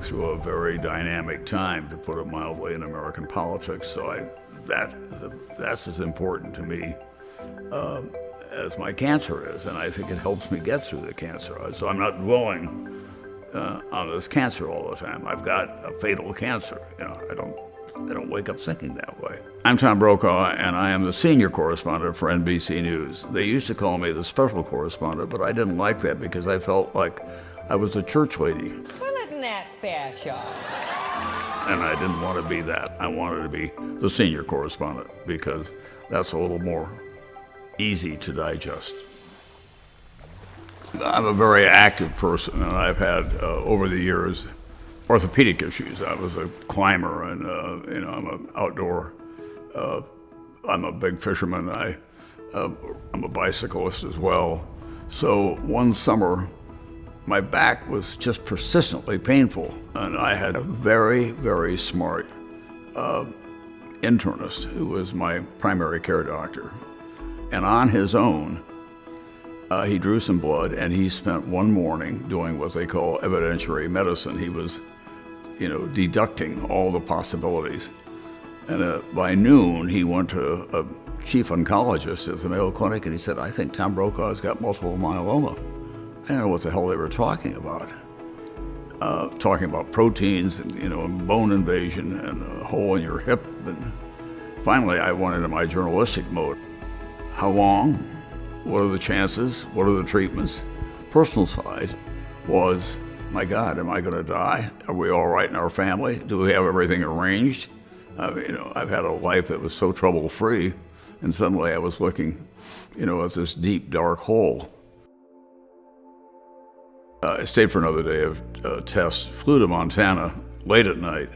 through a very dynamic time, to put it mildly, in American politics. So that's as important to me as my cancer is, and I think it helps me get through the cancer. So I'm not dwelling on this cancer all the time. I've got a fatal cancer. I don't wake up thinking that way. I'm Tom Brokaw, and I am the senior correspondent for NBC News. They used to call me the special correspondent, but I didn't like that because I felt like I was a church lady. Well, isn't that special? And I didn't want to be that. I wanted to be the senior correspondent because that's a little more easy to digest. I'm a very active person, and I've had, over the years, orthopedic issues. I was a climber, and I'm an outdoor. I'm a big fisherman. I'm a bicyclist as well. So one summer, my back was just persistently painful, and I had a very, very smart internist who was my primary care doctor. And on his own, he drew some blood, and he spent one morning doing what they call evidentiary medicine. He was, deducting all the possibilities. And by noon, he went to a chief oncologist at the Mayo Clinic, and he said, "I think Tom Brokaw has got multiple myeloma." I didn't know what the hell they were talking about. Talking about proteins and, bone invasion and a hole in your hip. And finally, I went into my journalistic mode. How long? What are the chances? What are the treatments? Personal side was, my God, am I going to die? Are we all right in our family? Do we have everything arranged? I've had a life that was so trouble-free, and suddenly I was looking, at this deep, dark hole. I stayed for another day of tests, flew to Montana late at night,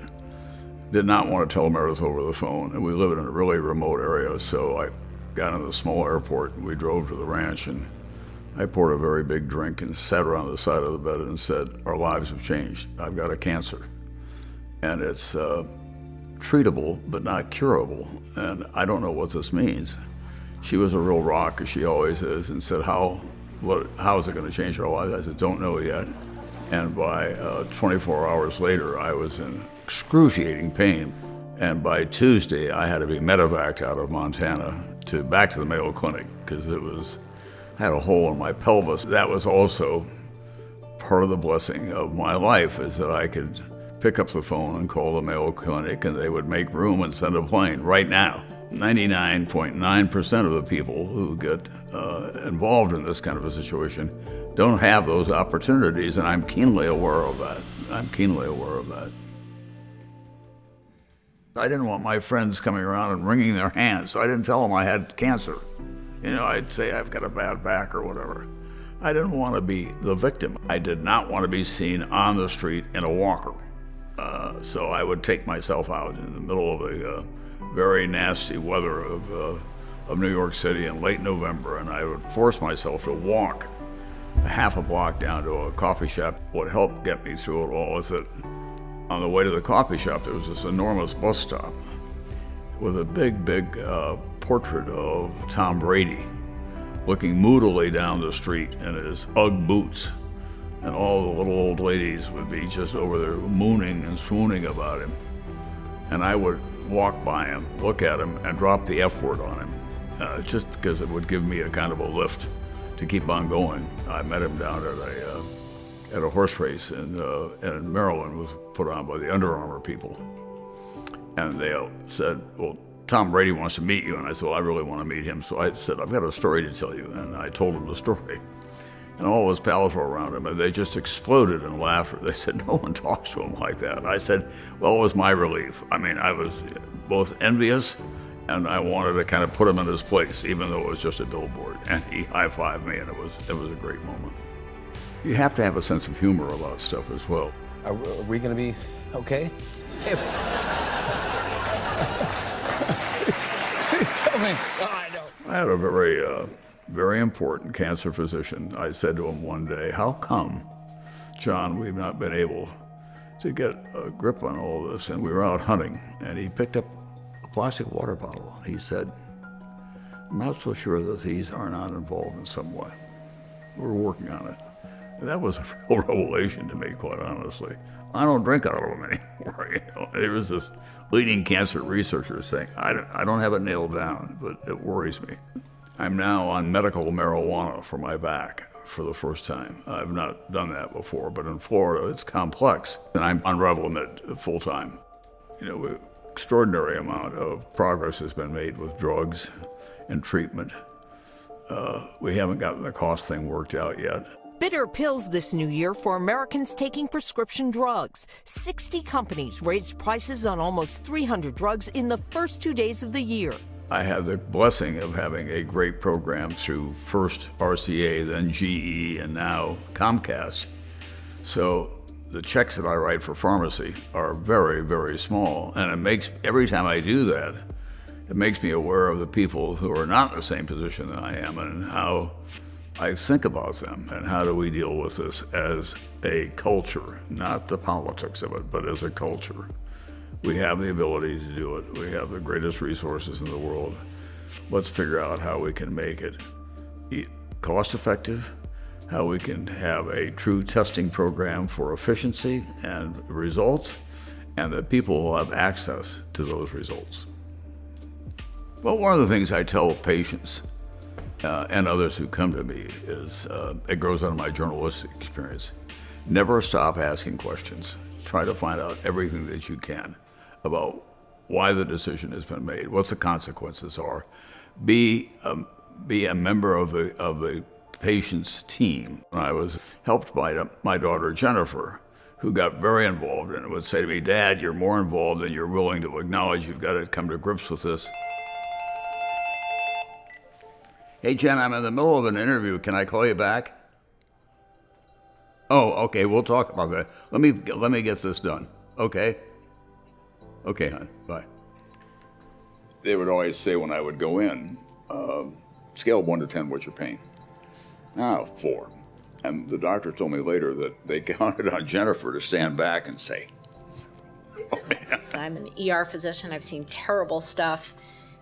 did not want to tell Meredith over the phone, and we live in a really remote area, so I got into the small airport, and we drove to the ranch, and I poured a very big drink and sat around the side of the bed and said, "Our lives have changed. I've got a cancer, and it's treatable but not curable, and I don't know what this means." She was a real rock, as she always is, and said, how is it going to change our lives? I said, "Don't know yet." And by 24 hours later, I was in excruciating pain. And by Tuesday, I had to be medevaced out of Montana back to the Mayo Clinic because I had a hole in my pelvis. That was also part of the blessing of my life, is that I could pick up the phone and call the Mayo Clinic, and they would make room and send a plane right now. 99.9% of the people who get involved in this kind of a situation don't have those opportunities, and I'm keenly aware of that. I didn't want my friends coming around and wringing their hands, so I didn't tell them I had cancer. I'd say I've got a bad back or whatever. I didn't want to be the victim. I did not want to be seen on the street in a walker. So I would take myself out in the middle of the very nasty weather of New York City in late November, and I would force myself to walk a half a block down to a coffee shop. What helped get me through it all is that on the way to the coffee shop, there was this enormous bus stop with a big portrait of Tom Brady looking moodily down the street in his Ugg boots. And all the little old ladies would be just over there mooning and swooning about him. And I would walk by him, look at him, and drop the F word on him, just because it would give me a kind of a lift to keep on going. I met him down at a horse race in Maryland, was put on by the Under Armour people. And they said, "Well, Tom Brady wants to meet you." And I said, "Well, I really want to meet him." So I said, "I've got a story to tell you." And I told him the story. And all his pals were around him, and they just exploded in laughter. They said, "No one talks to him like that." I said, "Well, it was my relief." I mean, I was both envious, and I wanted to kind of put him in his place, even though it was just a billboard. And he high-fived me, and it was a great moment. You have to have a sense of humor about stuff as well. Are we going to be okay? Please tell me. Oh, I know. I had a very important cancer physician. I said to him one day, "How come, John, we've not been able to get a grip on all this?" And we were out hunting, and he picked up a plastic water bottle. He said, "I'm not so sure that these are not involved in some way. We're working on it." And that was a real revelation to me, quite honestly. I don't drink out of them anymore. You know, there was this leading cancer researcher saying, I don't have it nailed down, but it worries me. I'm now on medical marijuana for my back for the first time. I've not done that before, but in Florida, it's complex. And I'm on Revlimid full time. You know, extraordinary amount of progress has been made with drugs and treatment. We haven't gotten the cost thing worked out yet. Bitter pills this new year for Americans taking prescription drugs. 60 companies raised prices on almost 300 drugs in the first 2 days of the year. I have the blessing of having a great program through first RCA, then GE, and now Comcast. So the checks that I write for pharmacy are very, very small. And it makes, every time I do that, it makes me aware of the people who are not in the same position that I am and how I think about them and how do we deal with this as a culture, not the politics of it, but as a culture. We have the ability to do it. We have the greatest resources in the world. Let's figure out how we can make it cost effective, how we can have a true testing program for efficiency and results, and that people will have access to those results. Well, one of the things I tell patients and others who come to me is, it grows out of my journalistic experience, never stop asking questions. Try to find out everything that you can about why the decision has been made, what the consequences are. Be a member of a patient's team. I was helped by my daughter Jennifer, who got very involved and would say to me, "Dad, you're more involved than you're willing to acknowledge. You've got to come to grips with this." Hey, Jen, I'm in the middle of an interview. Can I call you back? Oh, okay, we'll talk about that. Let me get this done, okay? Okay, hon, bye. They would always say when I would go in, scale of 1 to 10, what's your pain? 4. And the doctor told me later that they counted on Jennifer to stand back and say, oh, man. I'm an ER physician. I've seen terrible stuff.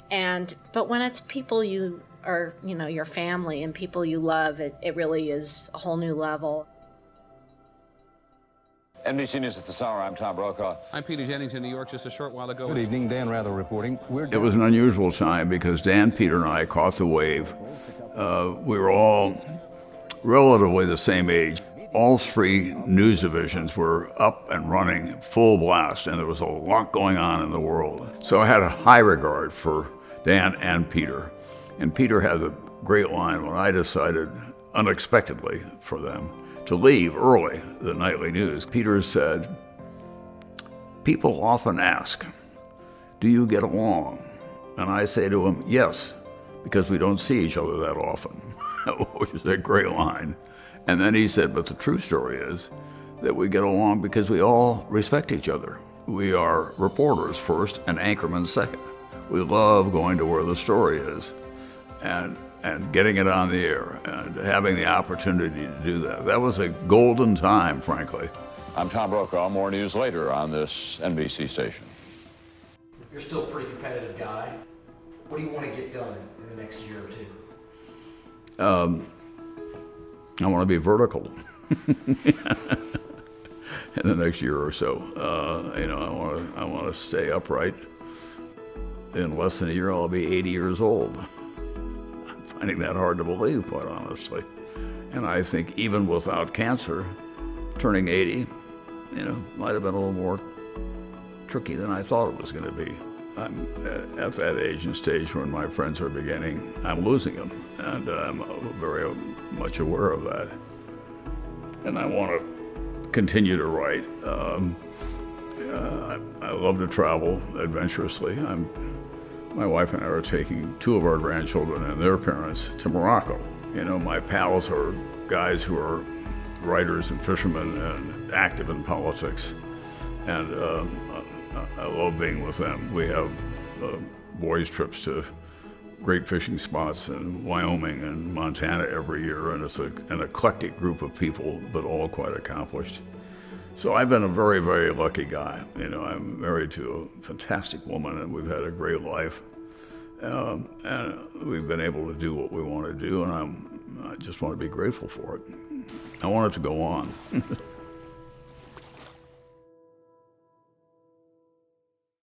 But when it's people you are, your family and people you love, it really is a whole new level. NBC News at this hour, I'm Tom Brokaw. I'm Peter Jennings in New York just a short while ago. Good evening, Dan Rather reporting. It was an unusual time because Dan, Peter, and I caught the wave. We were all relatively the same age. All 3 news divisions were up and running full blast, and there was a lot going on in the world. So I had a high regard for Dan and Peter. And Peter had a great line when I decided, unexpectedly for them, to leave early the nightly news. Peter said, "People often ask, do you get along?" And I say to him, "Yes, because we don't see each other that often," which is a great line. And then he said, "But the true story is that we get along because we all respect each other. We are reporters first and anchormen second. We love going to where the story is and getting it on the air and having the opportunity to do that. That was a golden time, frankly." I'm Tom Brokaw. More news later on this NBC station. You're still a pretty competitive guy. What do you want to get done in the next year or 2? I want to be vertical in the next year or so. I want to stay upright. In less than a year, I'll be 80 years old. I'm finding that hard to believe, quite honestly. And I think even without cancer, turning 80, might have been a little more tricky than I thought it was going to be. I'm at that age and stage when my friends are beginning, I'm losing them, and I'm very much aware of that. And I want to continue to write. I love to travel adventurously. My wife and I are taking 2 of our grandchildren and their parents to Morocco. My pals are guys who are writers and fishermen and active in politics, and I love being with them. We have boys' trips to great fishing spots in Wyoming and Montana every year, and it's an eclectic group of people, but all quite accomplished. So I've been a very, very lucky guy. I'm married to a fantastic woman, and we've had a great life. And we've been able to do what we want to do, and I just want to be grateful for it. I want it to go on.